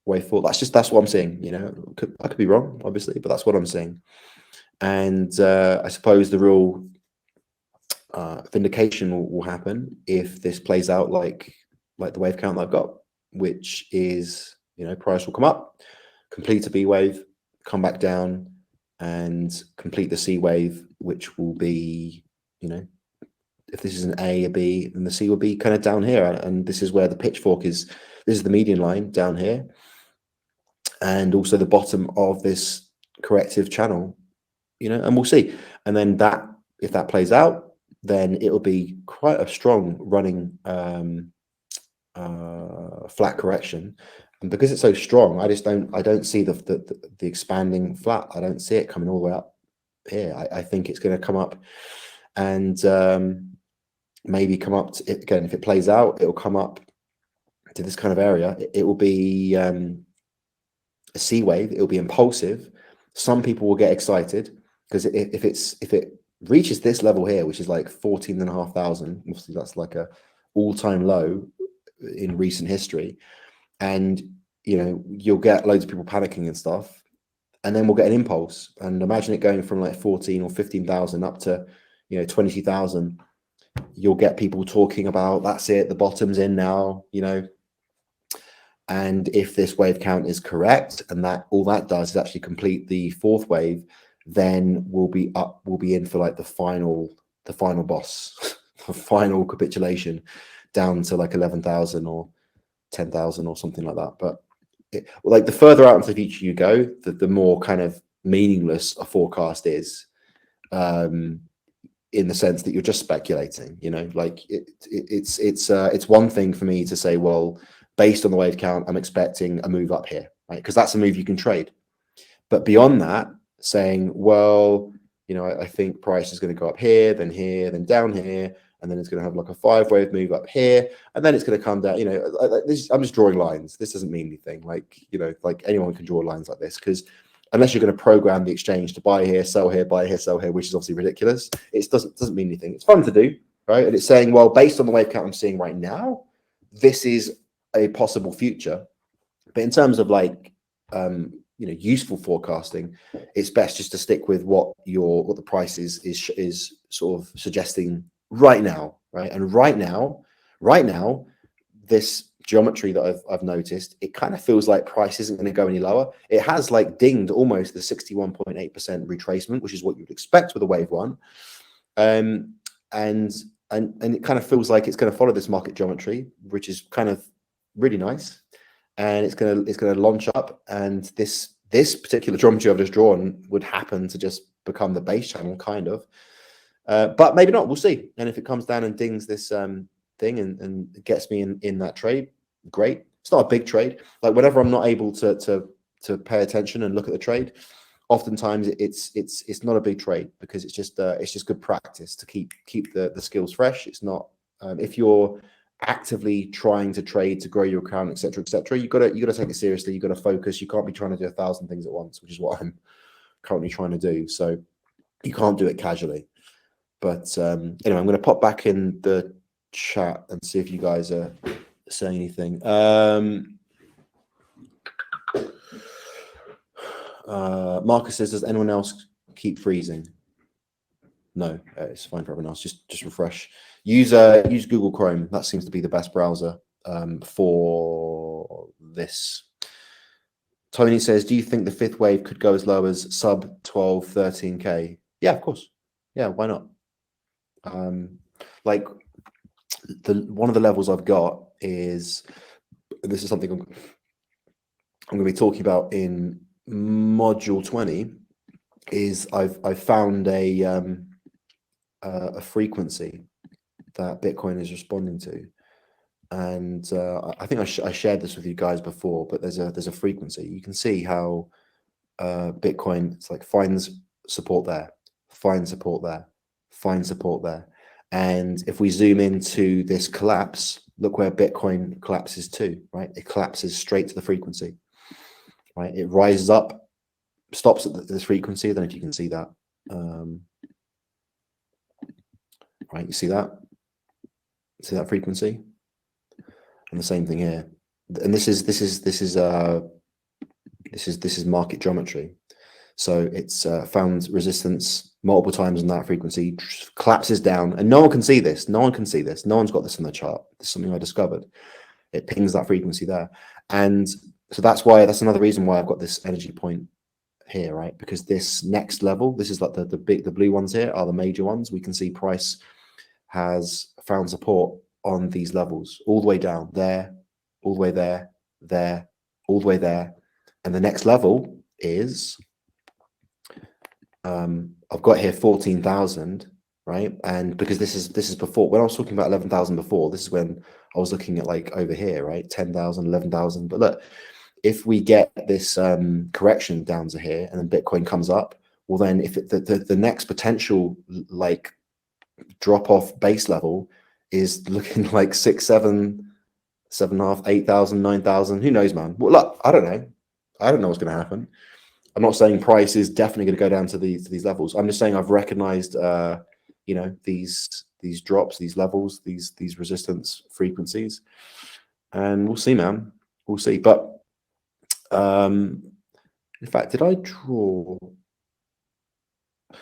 wave 4. That's what I'm seeing. I could be wrong, obviously, but that's what I'm seeing. And I suppose the real vindication will happen if this plays out like the wave count that I've got, which is price will come up, complete a B wave, come back down, and complete the C wave, which will be if this is an A, a B, then the C will be kind of down here, and this is where the pitchfork is. This is the median line down here, and also the bottom of this corrective channel, and we'll see. And then if that plays out, then it will be quite a strong running flat correction. And because it's so strong, I don't see the expanding flat. I don't see it coming all the way up here. I think it's going to come up and maybe come up to, again, if it plays out, it will come up to this kind of area. It will be a C wave. It will be impulsive. Some people will get excited because if it reaches this level here, which is like 14,500, obviously that's like a all-time low in recent history, and you'll get loads of people panicking and stuff, and then we'll get an impulse. And imagine it going from like 14 or 15,000 up to 20,000. You'll get people talking about, that's it, the bottom's in now, and if this wave count is correct, and that all that does is actually complete the 4th wave, then we'll be in for like the final boss, the final capitulation down to like 11,000 or 10,000 or something like that. But like the further out into the future you go, the more kind of meaningless a forecast is, in the sense that you're just speculating. Like it's one thing for me to say, well, based on the wave count, I'm expecting a move up here, right? Because that's a move you can trade. But beyond that, saying, well, I think price is going to go up here, then down here, and then it's going to have like a 5-wave move up here, and then it's going to come down. I'm just drawing lines. This doesn't mean anything. Like anyone can draw lines like this, because unless you're going to program the exchange to buy here, sell here, buy here, sell here, which is obviously ridiculous, it doesn't mean anything. It's fun to do, right? And it's saying, well, based on the wave count I'm seeing right now, this is a possible future. But in terms of like useful forecasting, it's best just to stick with what the price is sort of suggesting right now, right? And right now, this geometry that I've noticed, it kind of feels like price isn't going to go any lower. It has like dinged almost the 61.8% retracement, which is what you'd expect with a wave one. And it kind of feels like it's going to follow this market geometry, which is kind of really nice. And it's gonna launch up, and this particular geometry I've just drawn would happen to just become the base channel, kind of. But maybe not. We'll see. And if it comes down and dings this thing and gets me in that trade, great. It's not a big trade. Like whenever I'm not able to pay attention and look at the trade, oftentimes it's not a big trade, because it's just good practice to keep the skills fresh. It's not if you're actively trying to trade to grow your account, etc., you gotta take it seriously. You gotta focus. You can't be trying to do 1,000 things at once, which is what I'm currently trying to do. So you can't do it casually. But anyway, I'm gonna pop back in the chat and see if you guys are saying anything. Marcus says, does anyone else keep freezing? No, it's fine for everyone else. Just refresh. Use Google Chrome. That seems to be the best browser for this. Tony says, do you think the fifth wave could go as low as sub 12, 13K? Yeah, of course. Yeah, why not? Like one of the levels I've got is, this is something I'm going to be talking about in module 20, is I've found a frequency that Bitcoin is responding to, and I think I shared this with you guys before. But there's a frequency. You can see how Bitcoin, it's like finds support there, finds support there, finds support there, and if we zoom into this collapse, look where Bitcoin collapses to. Right, it collapses straight to the frequency. Right, it rises up, stops at this frequency. I don't know if you can see that. Right, you see that? See that frequency? And the same thing here. And this is market geometry. So it's found resistance multiple times on that frequency, collapses down, and no one can see this. No one can see this. No one's got this in the chart. This is something I discovered. It pings that frequency there, and so that's another reason why I've got this energy point here, right? Because this next level, this is like the blue ones here are the major ones. We can see price has found support on these levels, all the way down there, all the way there, all the way there. And the next level is, I've got here 14,000, right? And because this is before, when I was talking about 11,000 before, this is when I was looking at like over here, right? 10,000, 11,000. But look, if we get this correction down to here and then Bitcoin comes up, well, then if the next potential like drop off base level is looking like 6, 7, 7.5, 8,000, 9,000. Who knows, man? Well, look, I don't know. I don't know what's going to happen. I'm not saying price is definitely going to go down to these levels. I'm just saying I've recognized, these drops, these levels, these resistance frequencies, and we'll see, man. We'll see. But in fact, did I draw? I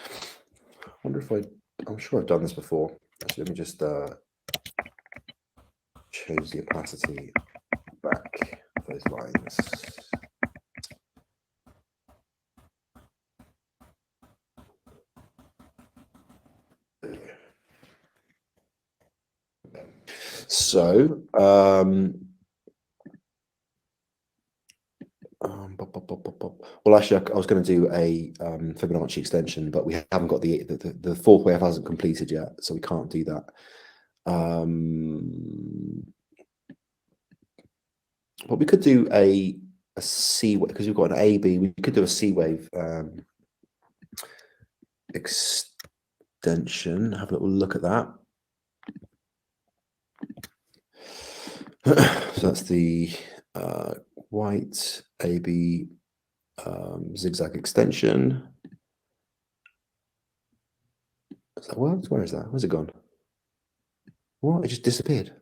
wonder if I'm sure I've done this before. Actually, let me just change the opacity back of those lines. So, well, actually, I was going to do a Fibonacci extension, but we haven't got the fourth wave hasn't completed yet, so we can't do that. But we could do a C wave, because we've got an A B. We could do a C wave extension. Have a little look at that. So that's the white AB zigzag extension. Is that worked? Where is that? Where's it gone? What? It just disappeared.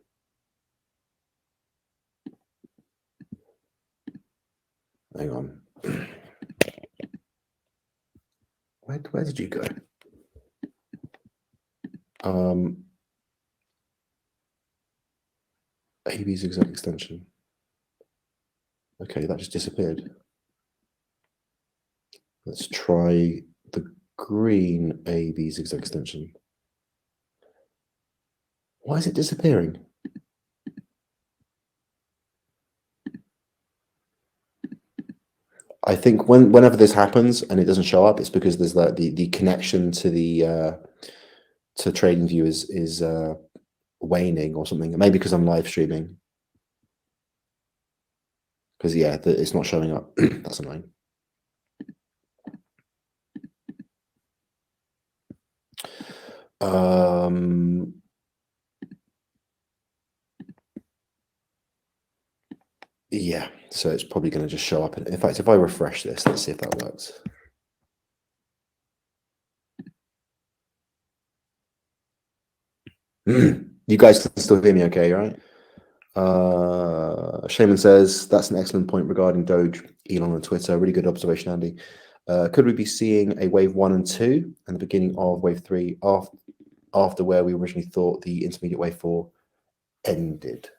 hang on. Where did you go? AB zigzag extension. Okay, that just disappeared. Let's try the green AB zigzag extension. Why is it disappearing? I think whenever this happens and it doesn't show up, it's because there's like the connection to the to TradingView is waning or something. Maybe because I'm live streaming. Because yeah, it's not showing up. That's annoying. Yeah, so it's probably going to just show up. In fact, if I refresh this, let's see if that works. You guys can still hear me okay, right? Shaman says, that's an excellent point regarding Doge, Elon on Twitter. Really good observation, Andy. Could we be seeing a wave 1 and 2 and the beginning of wave 3 after where we originally thought the intermediate wave 4 ended?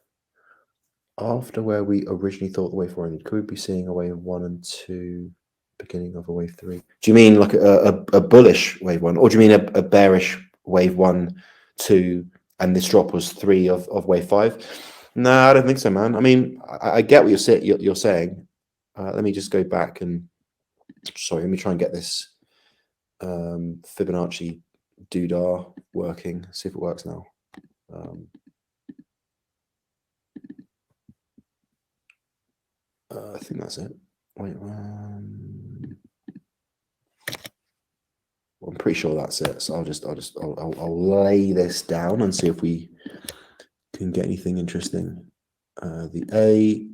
After where we originally thought the wave 4 ended, could we be seeing a wave 1 and 2, beginning of a wave 3? Do you mean like a bullish wave 1, or do you mean a bearish wave 1, 2, and this drop was 3 of wave 5? No, I don't think so, man. I mean, I get what you're saying. Let me just go back and let me try and get this Fibonacci doodah working. See if it works now. I think that's it. Wait, I'm pretty sure that's it. So I'll lay this down and see if we can get anything interesting. The A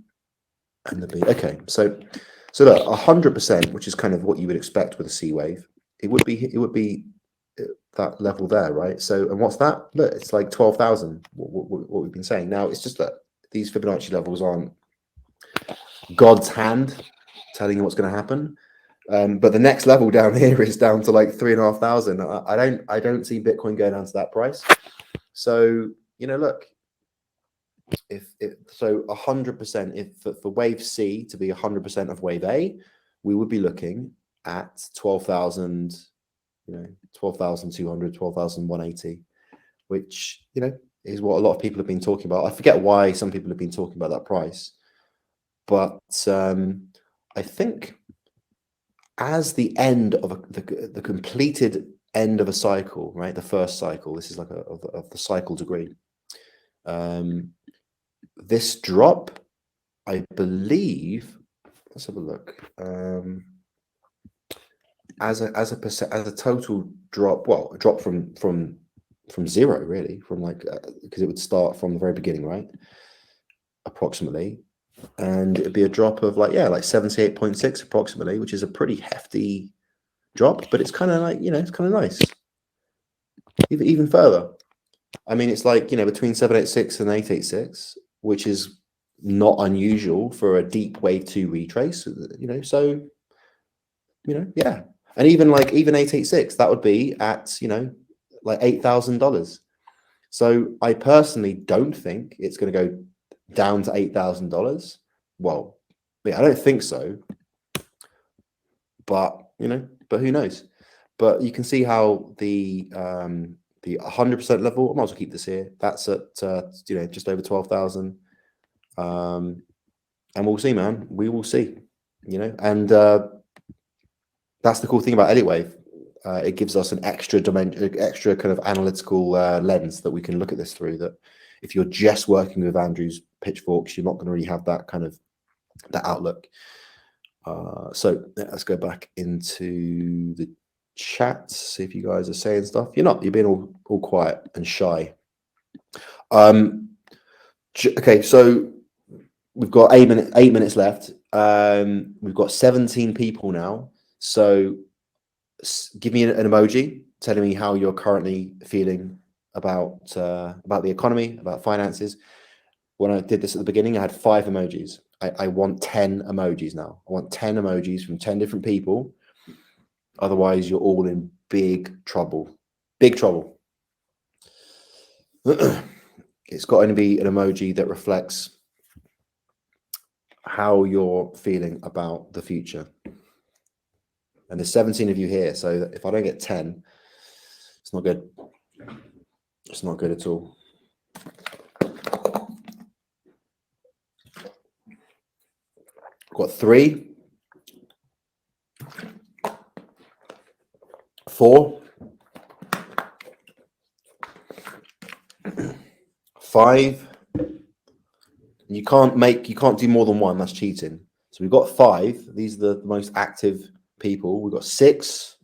and the B. Okay, so look, 100%, which is kind of what you would expect with a C wave. It would be that level there, right? So, and what's that? Look, it's like 12,000. What we've been saying. Now it's just that these Fibonacci levels aren't God's hand telling you what's going to happen. But the next level down here is down to like 3,500. I don't see Bitcoin going down to that price. So, look, if 100%, if for wave C to be 100% of wave A, we would be looking at 12,000, 12,200, 12,180, which, is what a lot of people have been talking about. I forget why some people have been talking about that price, but I think as the end of the completed end of a cycle, right? The first cycle, this is like of the cycle degree. This drop, I believe, let's have a look. As a total drop, well, a drop from zero, really, from like, because it would start from the very beginning, right? Approximately. And it'd be a drop of like 78.6 approximately, which is a pretty hefty drop, but it's kind of like, it's kind of nice. Even further, I mean, it's like, between 786 and 886, which is not unusual for a deep wave 2 retrace, so, yeah. And even 886, that would be at, like $8,000. So I personally don't think it's going to go down to $8,000. Well, I don't think so. But but who knows? But you can see how the 100% level. I might as well keep this here. That's at just over 12,000. And we'll see, man. We will see. And that's the cool thing about Elliott Wave. It gives us an extra dimension, extra kind of analytical lens that we can look at this through. That if you're just working with Andrew's pitchforks, you're not going to really have that kind of that outlook. So let's go back into the chat, see if you guys are saying stuff. You're not. You're being all quiet and shy. Okay, so we've got 8 minutes left. We've got 17 people now. So give me an emoji telling me how you're currently feeling about the economy, about finances. When I did this at the beginning, I had 5 emojis. I want 10 emojis now. I want 10 emojis from 10 different people. Otherwise, you're all in big trouble. Big trouble. It's got to be an emoji that reflects how you're feeling about the future. And there's 17 of you here, so if I don't get 10, it's not good. It's not good at all. Got 3, 4, 5. You can't do more than 1. That's cheating. So we've got 5. These are the most active people. We've got 6.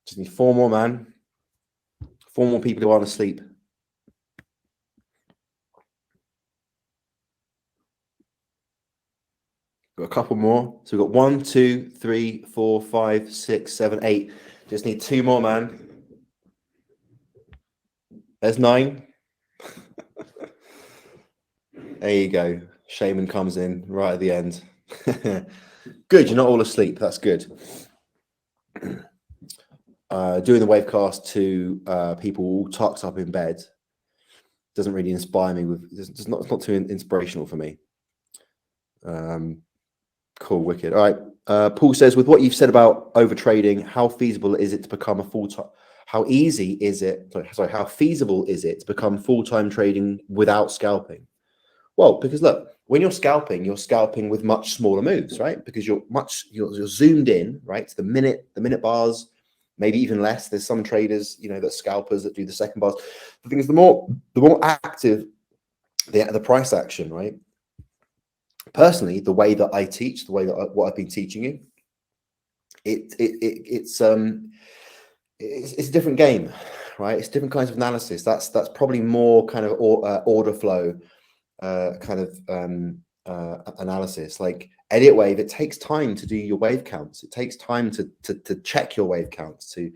Just need 4 more, man. 4 more people who aren't asleep. Got a couple more. So we've got 1, 2, 3, 4, 5, 6, 7, 8. Just need 2 more, man. There's 9. There you go. Shaman comes in right at the end. Good, you're not all asleep. That's good. Doing the Wavecast to people all tucked up in bed doesn't really inspire me. It's not too inspirational for me. Cool, wicked. All right. Paul says, with what you've said about overtrading, how feasible is it to become a full-time? How easy is it? Sorry, how feasible is it to become full-time trading without scalping? Well, because look, when you're scalping with much smaller moves, right? Because you're zoomed in, right, to the minute bars, maybe even less. There's some traders, that scalpers that do the second bars. The thing is, the more active the price action, right? Personally, the way that I teach, the way that what I've been teaching you, it's a different game, right? It's different kinds of analysis. That's probably more kind of order flow. Kind of analysis. Like Elliott wave, it takes time to do your wave counts. It takes time to check your wave counts, to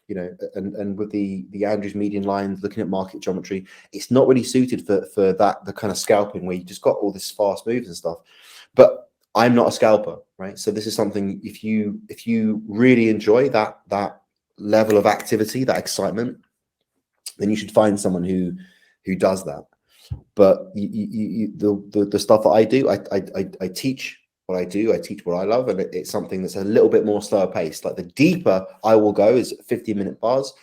and with the Andrews median lines, looking at market geometry, it's not really suited for the kind of scalping where you just got all this fast moves and stuff. But I'm not a scalper, right? So this is something, if you really enjoy that level of activity, that excitement, then you should find someone who does that. But the stuff that I do, I teach what I do. I teach what I love, and it's something that's a little bit more slower paced. Like the deeper I will go is 50-minute bars,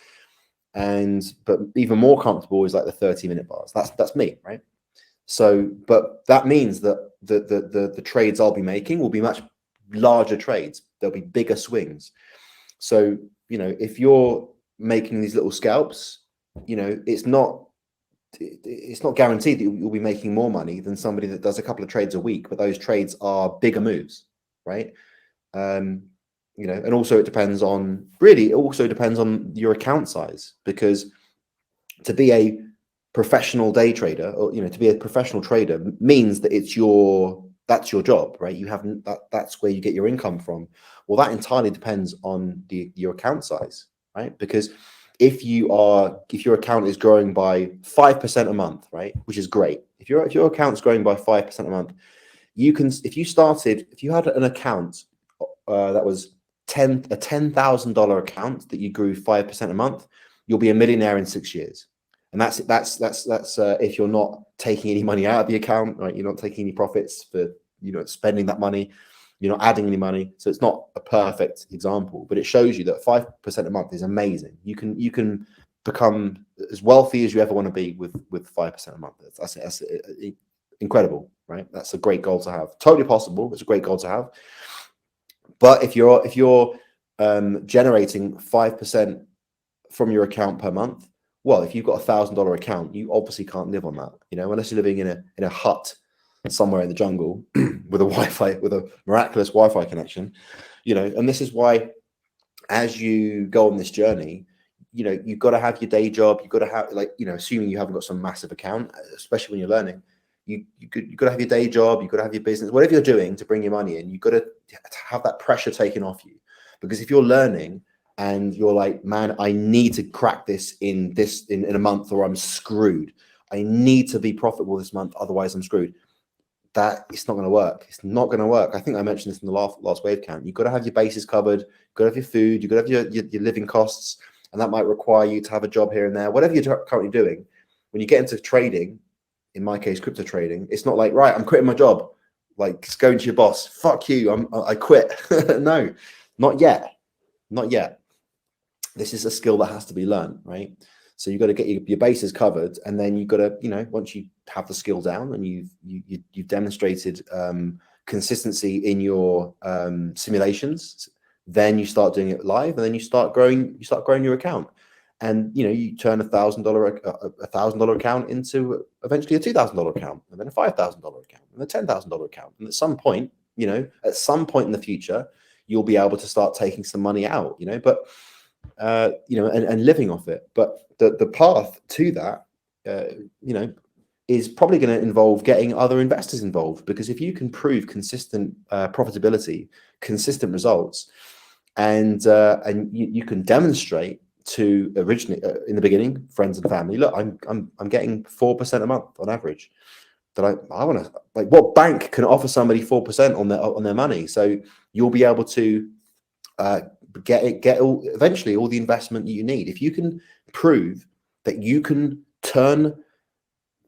but even more comfortable is like the 30-minute bars. That's me, right? So, but that means that the trades I'll be making will be much larger trades. There'll be bigger swings. So, if you're making these little scalps, it's not guaranteed that you'll be making more money than somebody that does a couple of trades a week, but those trades are bigger moves, right? And also it also depends on your account size, because to be a professional day trader, or to be a professional trader, means that that's your job, right? That's where you get your income from. Well, that entirely depends on your account size, right? Because if your account is growing by 5% a month, right, which is great. If your account's growing by 5% a month, if you had an account that was a $10,000 account that you grew 5% a month, you'll be a millionaire in 6 years. And that's if you're not taking any money out of the account, right? You're not taking any profits for spending that money. You're not adding any money. So it's not a perfect example, but it shows you that 5% a month is amazing. You can become as wealthy as you ever want to be with 5% a month. That's incredible, right? That's a great goal to have. Totally possible. It's a great goal to have. But if you're generating 5% from your account per month, well, if you've got $1,000 account, you obviously can't live on that, unless you're living in a hut somewhere in the jungle with a miraculous Wi-Fi connection, and this is why, as you go on this journey, you've got to have your day job. You've got to have, assuming you haven't got some massive account, especially when you're learning, you've got to have your day job. You've got to have your business, whatever you're doing to bring your money in. You've got to have that pressure taken off you, because if you're learning and you're like, man, I need to crack this in a month or I'm screwed. I need to be profitable this month, otherwise I'm screwed. that it's not going to work. It's not going to work. I think I mentioned this in the last wave count. You've got to have your bases covered. You've got to have your food. You've got to have your living costs. And that might require you to have a job here and there. Whatever you're currently doing, when you get into trading, in my case, crypto trading, it's not like, right, I'm quitting my job. Like, going to your boss, fuck you, I quit. No, not yet. Not yet. This is a skill that has to be learned, right? So you've got to get your bases covered, and then you've got to, once you have the skill down and you've demonstrated consistency in your simulations, then you start doing it live, and then you start growing your account, and you turn $1,000 account into eventually a $2,000 account, and then a $5,000 account, and a $10,000 account, and at some point in the future, you'll be able to start taking some money out, but and living off it. But the path to that, is probably going to involve getting other investors involved, because if you can prove consistent profitability, consistent results, and you can demonstrate to originally in the beginning, friends and family, look, I'm getting 4% a month on average. That I want to, like, what bank can offer somebody 4% on their money? So you'll be able to eventually all the investment that you need. If you can prove that you can turn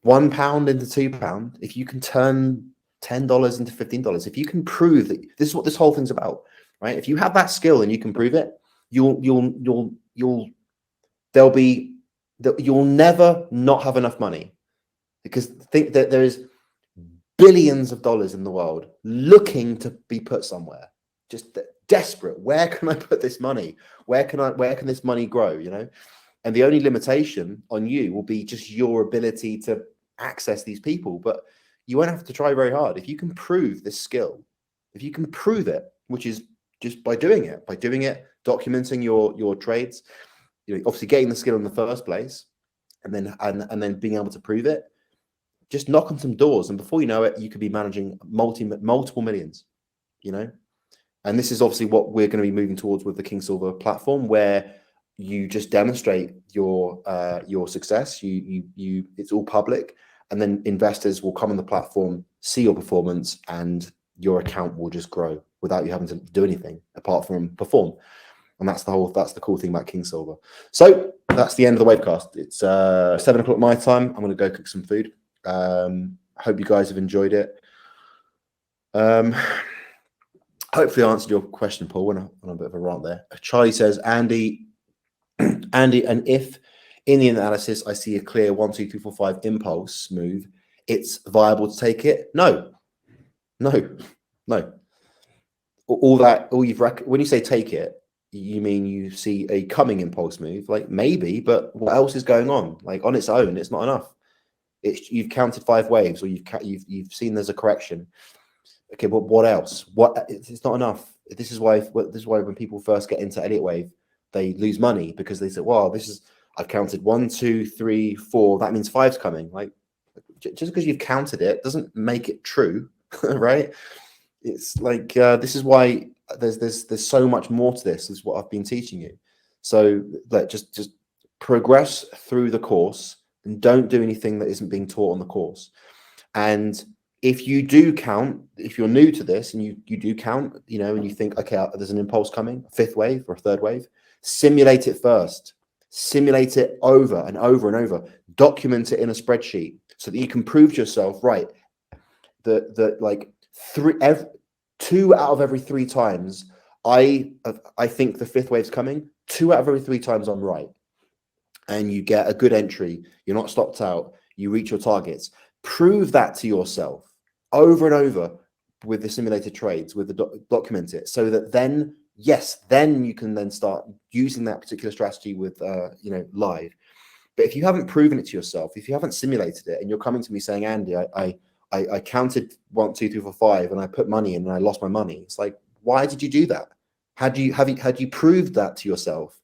£1 into £2, if you can turn $10 into $15, if you can prove that, this is what this whole thing's about, right? If you have that skill and you can prove it, you'll never not have enough money, because think that there is billions of dollars in the world looking to be put somewhere, just desperate. Where can I put this money? Where can this money grow? And the only limitation on you will be just your ability to access these people. But you won't have to try very hard. If you can prove this skill, if you can prove it, which is just by doing it, documenting your trades, obviously getting the skill in the first place, and then being able to prove it, just knock on some doors, and before you know it, you could be managing multiple millions, And this is obviously what we're going to be moving towards with the King Silver platform, where you just demonstrate your success. It's all public, and then investors will come on the platform, see your performance, and your account will just grow without you having to do anything apart from perform. And that's the cool thing about King Silver. So that's the end of the Wavecast. It's 7 o'clock my time. I'm going to go cook some food. Hope you guys have enjoyed it. Hopefully I answered your question, Paul. When on a bit of a rant there. Charlie says, Andy, and if in the analysis I see a clear 1, 2, 3, 4, 5 impulse move, it's viable to take it? No. When you say take it, you mean you see a coming impulse move? Like, maybe, but what else is going on? Like, on its own, it's not enough. You've counted 5 waves, or you've seen there's a correction. Okay, but what else? It's not enough. This is why when people first get into Elliott Wave, they lose money, because they say, "Wow, I've counted 1, 2, 3, 4. That means 5's coming." Like, just because you've counted it doesn't make it true, right? It's like this is why there's so much more to this. Is what I've been teaching you. So just progress through the course, and don't do anything that isn't being taught on the course. And if you do count, if you're new to this and you do count, and you think, okay, there's an impulse coming, a 5th wave or a 3rd wave, simulate it first. Simulate it over and over and over. Document it in a spreadsheet so that you can prove to yourself, right, that like 2 out of every 3 times I think the 5th wave's coming. 2 out of every 3 times I'm right. And you get a good entry. You're not stopped out. You reach your targets. Prove that to yourself over and over with the simulated trades, with the document it, so that then you can then start using that particular strategy with live. But if you haven't proven it to yourself, if you haven't simulated it, and you're coming to me saying, Andy, I counted 1, 2, 3, 4, 5, and I put money in and I lost my money. It's like, why did you do that? Had you proved that to yourself?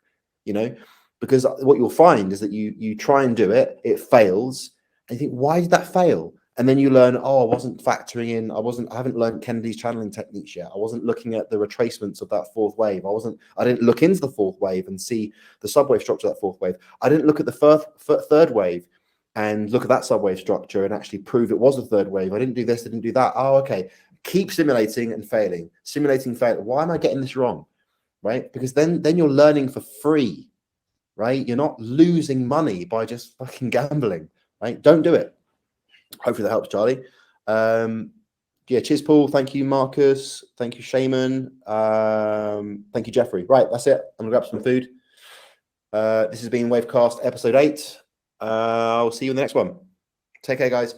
Because what you'll find is that you try and do it, it fails, and you think, why did that fail? And then you learn, I wasn't factoring in, I haven't learned Kennedy's channeling techniques yet. I wasn't looking at the retracements of that 4th wave. I didn't look into the 4th wave and see the subwave structure of that 4th wave. I didn't look at the 3rd wave and look at that subwave structure and actually prove it was a third wave. I didn't do this, I didn't do that. Oh, okay. Keep simulating and failing. Simulating, fail. Why am I getting this wrong? Right? Because then you're learning for free, right? You're not losing money by just fucking gambling, right? Don't do it. Hopefully that helps, Charlie. Yeah, cheers, Paul. Thank you, Marcus. Thank you, Shaman. Thank you, Jeffrey. Right, that's it. I'm gonna grab some food. This has been Wavecast episode 8. I'll see you in the next one. Take care, guys.